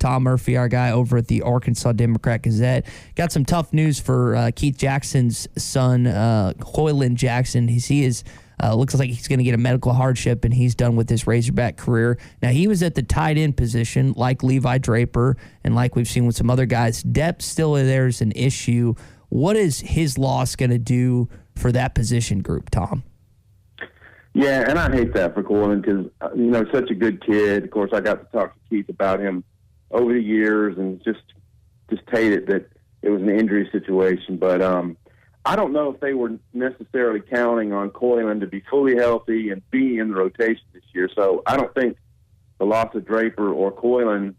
Tom Murphy, our guy over at the Arkansas Democrat-Gazette. Got some tough news for Keith Jackson's son, Hoyland Jackson. He is looks like he's going to get a medical hardship, and he's done with his Razorback career. Now, he was at the tight end position, like Levi Draper, and like we've seen with some other guys. Depth still there's an issue. What is his loss going to do for that position group, Tom? Yeah, and I hate that for Coylan because, such a good kid. Of course, I got to talk to Keith about him over the years and just hated that it was an injury situation. But I don't know if they were necessarily counting on Coylan to be fully healthy and be in the rotation this year. So I don't think the loss of Draper or Coylan,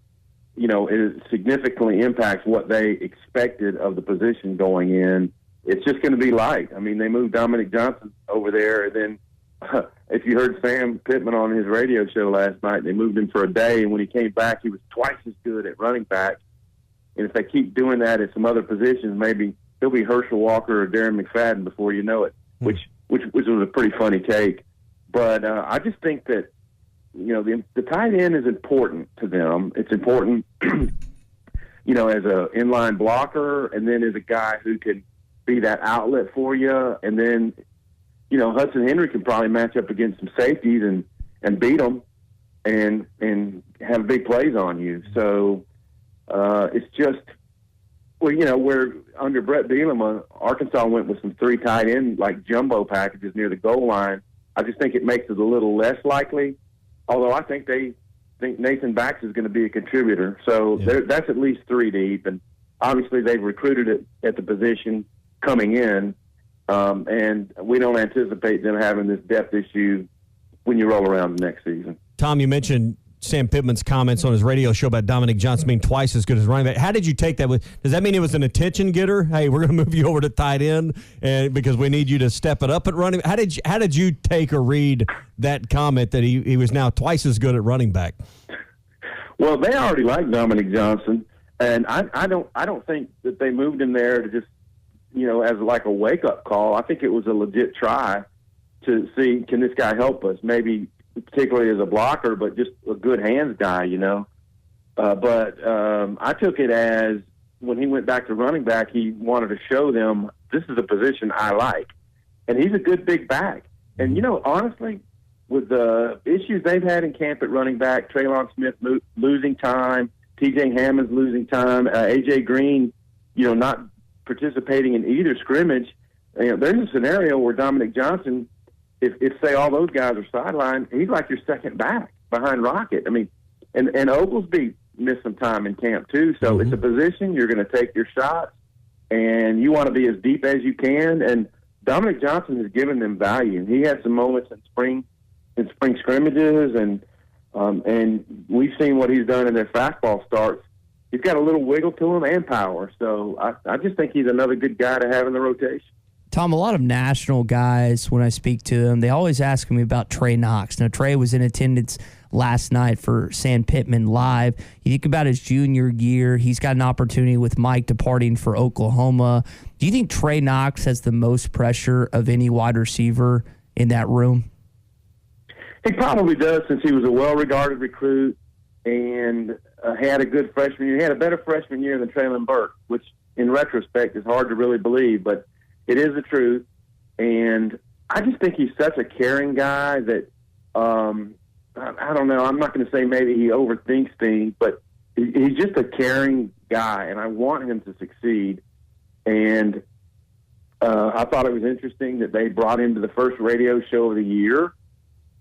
it significantly impacts what they expected of the position going in. It's just going to be light. I mean, they moved Dominique Johnson over there, and then if you heard Sam Pittman on his radio show last night, they moved him for a day, and when he came back, he was twice as good at running back. And if they keep doing that at some other positions, maybe he'll be Herschel Walker or Darren McFadden before you know it, which was a pretty funny take. But I just think that, the tight end is important to them. It's important, as an inline blocker, and then as a guy who can be that outlet for you. And then, Hudson Henry can probably match up against some safeties and beat them and have big plays on you. So it's just, where under Brett Bielema, Arkansas went with some 3 tight end, like jumbo packages near the goal line. I just think it makes it a little less likely, although I think they think Nathan Bax is going to be a contributor. So that's at least 3 deep, and obviously they've recruited it at the position coming in, and we don't anticipate them having this depth issue when you roll around the next season. Tom, you mentioned Sam Pittman's comments on his radio show about Dominique Johnson being twice as good as running back. How did you take that? Does that mean it was an attention getter? Hey, we're going to move you over to tight end because we need you to step it up at running. How did you take or read that comment that he was now twice as good at running back? Well, they already like Dominique Johnson, and I don't think that they moved him there to just as like a wake up call. I think it was a legit try to see, can this guy help us? Maybe particularly as a blocker, but just a good hands guy, But I took it as when he went back to running back, he wanted to show them this is a position I like. And he's a good big back. And, honestly, with the issues they've had in camp at running back, Traylon Smith losing time, T.J. Hammond's losing time, A.J. Green, not participating in either scrimmage, there's a scenario where Dominique Johnson, if say all those guys are sidelined, he's like your second back behind Rocket. I mean, and Oglesby missed some time in camp too. So it's a position you're going to take your shots, and you want to be as deep as you can. And Dominique Johnson has given them value, and he had some moments in spring scrimmages, and we've seen what he's done in their fastball starts. He's got a little wiggle to him and power. So I just think he's another good guy to have in the rotation. Tom, a lot of national guys, when I speak to them, they always ask me about Trey Knox. Now, Trey was in attendance last night for Sam Pittman Live. You think about his junior year, he's got an opportunity with Mike departing for Oklahoma. Do you think Trey Knox has the most pressure of any wide receiver in that room? He probably does, since he was a well-regarded recruit and had a good freshman year. He had a better freshman year than Traylon Burke, which in retrospect is hard to really believe, but it is the truth. And I just think he's such a caring guy that I don't know. I'm not going to say maybe he overthinks things, but he's just a caring guy, and I want him to succeed. And I thought it was interesting that they brought him to the first radio show of the year.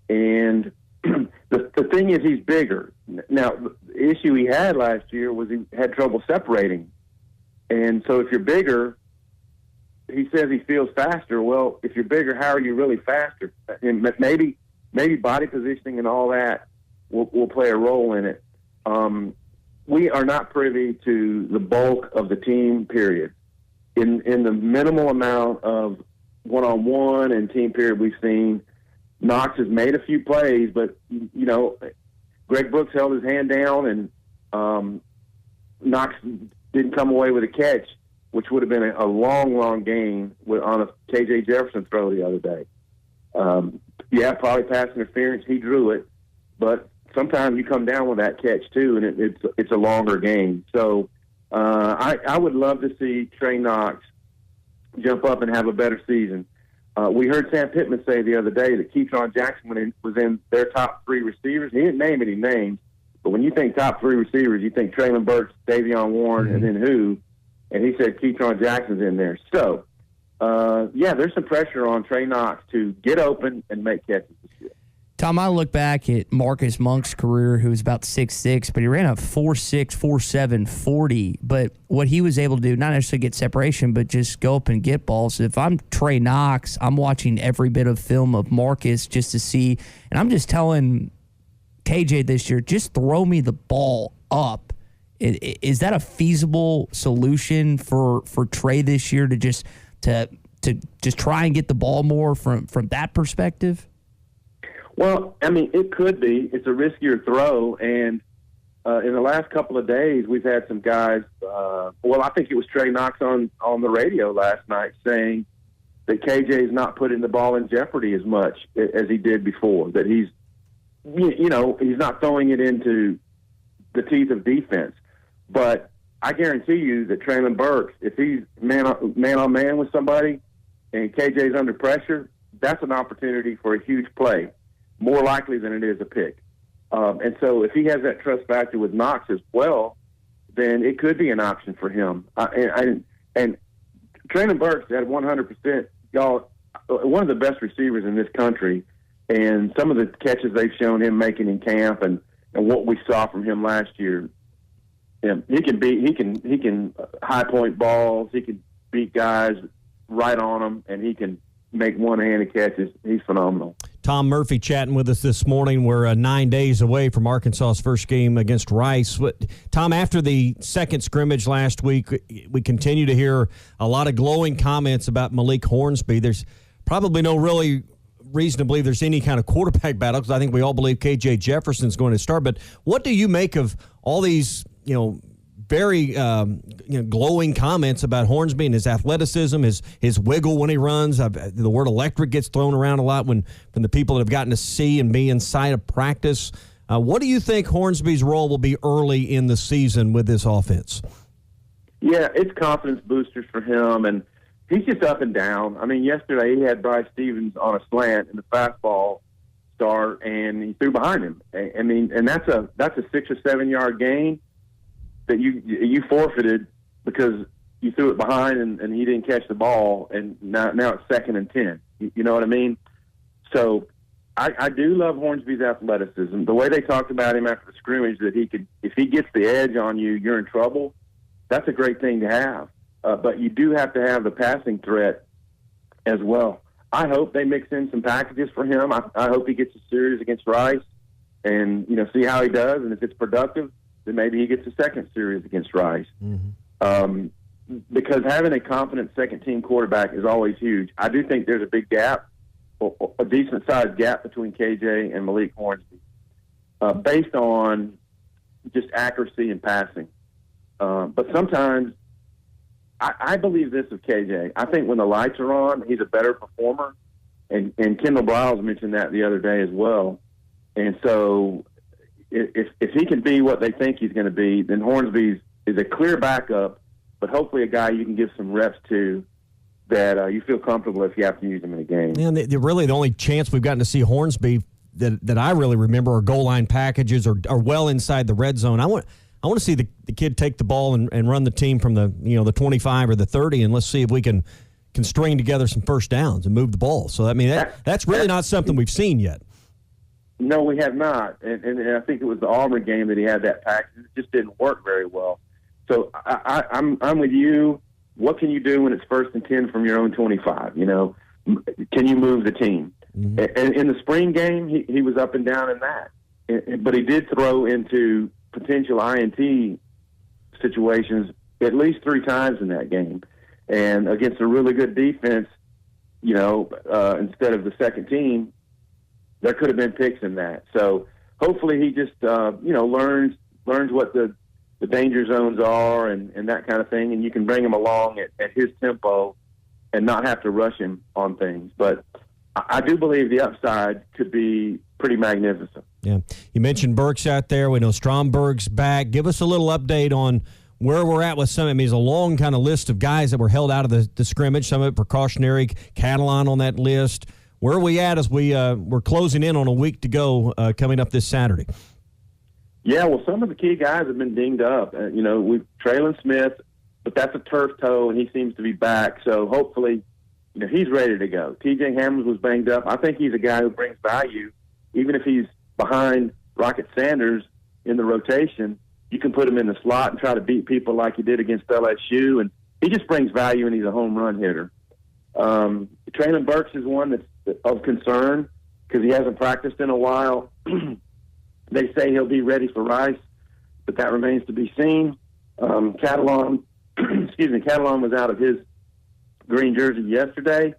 And the thing is, he's bigger. Now, the issue he had last year was he had trouble separating. And so if you're bigger, he says he feels faster. Well, if you're bigger, how are you really faster? And maybe body positioning and all that will play a role in it. We are not privy to the bulk of the team period. In the minimal amount of one-on-one and team period we've seen, Knox has made a few plays, but, Greg Brooks held his hand down, and Knox didn't come away with a catch, which would have been a long, long gain on a K.J. Jefferson throw the other day. Probably pass interference. He drew it. But sometimes you come down with that catch too, and it's a longer game. So I would love to see Trey Knox jump up and have a better season. We heard Sam Pittman say the other day that Keyshawn Jackson was in their top 3 receivers. He didn't name any names, but when you think top 3 receivers, you think Traylon Burks, Davion Warren, and then who? And he said Keyshawn Jackson's in there. So, there's some pressure on Trey Knox to get open and make catches this year. Tom, I look back at Marcus Monk's career, who was about 6'6", but he ran a 4'6", 4'7", 40. But what he was able to do, not necessarily get separation, but just go up and get balls. If I'm Trey Knox, I'm watching every bit of film of Marcus just to see, and I'm just telling KJ this year, just throw me the ball up. Is that a feasible solution for Trey this year to just try and get the ball more from that perspective? Well, I mean, it could be. It's a riskier throw, and in the last couple of days, we've had some guys. I think it was Trey Knox on the radio last night saying that KJ is not putting the ball in jeopardy as much as he did before. That he's not throwing it into the teeth of defense. But I guarantee you that Traylon Burks, if he's man on man with somebody, and KJ's under pressure, that's an opportunity for a huge play, more likely than it is a pick. And so if he has that trust factor with Knox as well, then it could be an option for him. And Traylon Burks at 100%, y'all, one of the best receivers in this country, and some of the catches they've shown him making in camp and what we saw from him last year, he can high point balls, he can beat guys right on them, and he can make one-handed catches. He's phenomenal. Tom Murphy chatting with us this morning. We're 9 days away from Arkansas's first game against Rice. Tom, after the second scrimmage last week, we continue to hear a lot of glowing comments about Malik Hornsby. There's probably no really reason to believe there's any kind of quarterback battle because I think we all believe K.J. Jefferson's going to start. But what do you make of all these, very glowing comments about Hornsby and his athleticism, his wiggle when he runs? The word electric gets thrown around a lot from the people that have gotten to see and be inside of practice. What do you think Hornsby's role will be early in the season with this offense? Yeah, it's confidence boosters for him, and he's just up and down. I mean, yesterday he had Bryce Stevens on a slant in the fastball start, and he threw behind him. I mean, and that's a 6 or 7 yard gain that you forfeited because you threw it behind and he didn't catch the ball, and now it's 2nd and 10. You know what I mean? So I do love Hornsby's athleticism. The way they talked about him after the scrimmage, that he could, if he gets the edge on you, you're in trouble. That's a great thing to have. But you do have to have the passing threat as well. I hope they mix in some packages for him. I hope he gets a series against Rice and, see how he does. And if it's productive, then maybe he gets a second series against Rice. Mm-hmm. Because having a confident second-team quarterback is always huge. I do think there's a big gap, a decent-sized gap between KJ and Malik Hornsby based on just accuracy and passing. But sometimes I believe this of KJ. I think when the lights are on, he's a better performer. And Kendall Briles mentioned that the other day as well. And so if he can be what they think he's going to be, then Hornsby is a clear backup, but hopefully a guy you can give some reps to that you feel comfortable if you have to use him in a game. Yeah, really the only chance we've gotten to see Hornsby that I really remember are goal line packages or well inside the red zone. I want to see the kid take the ball and run the team from the 25 or the 30, and let's see if we can string together some first downs and move the ball. So I mean that's really not something we've seen yet. No, we have not, and I think it was the Auburn game that he had that package. It just didn't work very well. So I'm with you. What can you do when it's 1st and 10 from your own 25? Can you move the team? Mm-hmm. And in the spring game, he was up and down in that, but he did throw into potential INT situations at least 3 times in that game, and against a really good defense. Instead of the second team, there could have been picks in that. So hopefully he just learns what the danger zones are and that kind of thing, and you can bring him along at his tempo and not have to rush him on things. But I do believe the upside could be pretty magnificent. Yeah. You mentioned Burks out there. We know Stromberg's back. Give us a little update on where we're at with some. I mean, it's a long kind of list of guys that were held out of the scrimmage, some of it precautionary. Catalan on that list. Where are we at as we're closing in on a week to go coming up this Saturday? Yeah, well, some of the key guys have been dinged up. Traylon Smith, but that's a turf toe, and he seems to be back. So hopefully, he's ready to go. T.J. Hammonds was banged up. I think he's a guy who brings value, even if he's behind Rocket Sanders in the rotation. You can put him in the slot and try to beat people like he did against LSU, and he just brings value, and he's a home run hitter. Traylon Burks is one that's of concern because he hasn't practiced in a while. They say he'll be ready for Rice, but that remains to be seen. Catalan was out of his green jersey yesterday,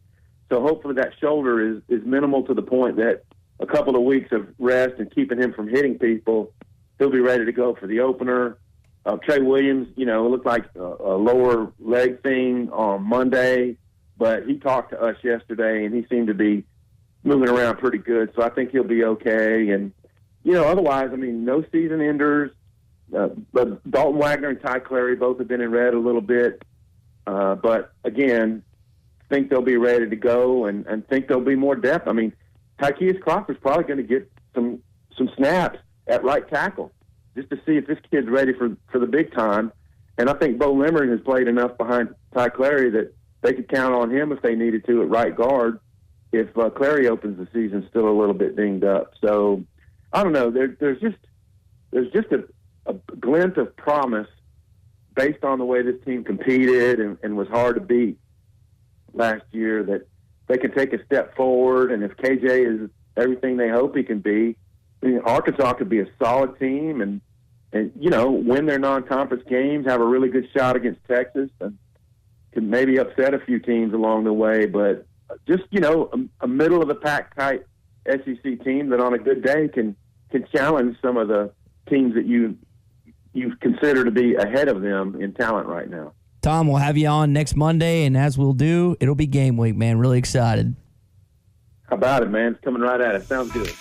so hopefully that shoulder is minimal to the point that a couple of weeks of rest and keeping him from hitting people, he'll be ready to go for the opener. Trey Williams, it looked like a lower leg thing on Monday, but he talked to us yesterday, and he seemed to be moving around pretty good, so I think he'll be okay. And, otherwise, no season enders. But Dalton Wagner and Ty Clary both have been in red a little bit. But, again, think they'll be ready to go and think there'll be more depth. Tykeus Crawford's probably going to get some snaps at right tackle just to see if this kid's ready for the big time. And I think Bo Limerick has played enough behind Ty Clary that they could count on him if they needed to at right guard if Clary opens the season still a little bit dinged up. So, I don't know. There's just a glint of promise based on the way this team competed and was hard to beat last year that they can take a step forward. And if KJ is everything they hope he can be, Arkansas could be a solid team and win their non-conference games, have a really good shot against Texas, and can maybe upset a few teams along the way. But just, a middle-of-the-pack type SEC team that on a good day can challenge some of the teams that you consider to be ahead of them in talent right now. Tom, we'll have you on next Monday, and as we'll do, it'll be game week, man. Really excited. How about it, man? It's coming right at it. Sounds good.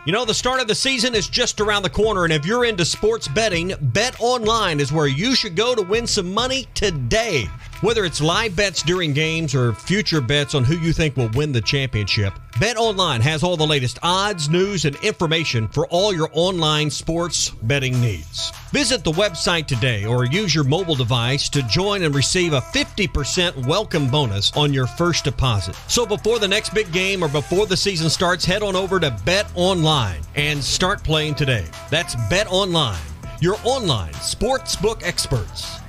The start of the season is just around the corner, and if you're into sports betting, Bet Online is where you should go to win some money today. Whether it's live bets during games or future bets on who you think will win the championship, Bet Online has all the latest odds, news, and information for all your online sports betting needs. Visit the website today or use your mobile device to join and receive a 50% welcome bonus on your first deposit. So before the next big game or before the season starts, head on over to Bet Online and start playing today. That's Bet Online, your online sportsbook experts.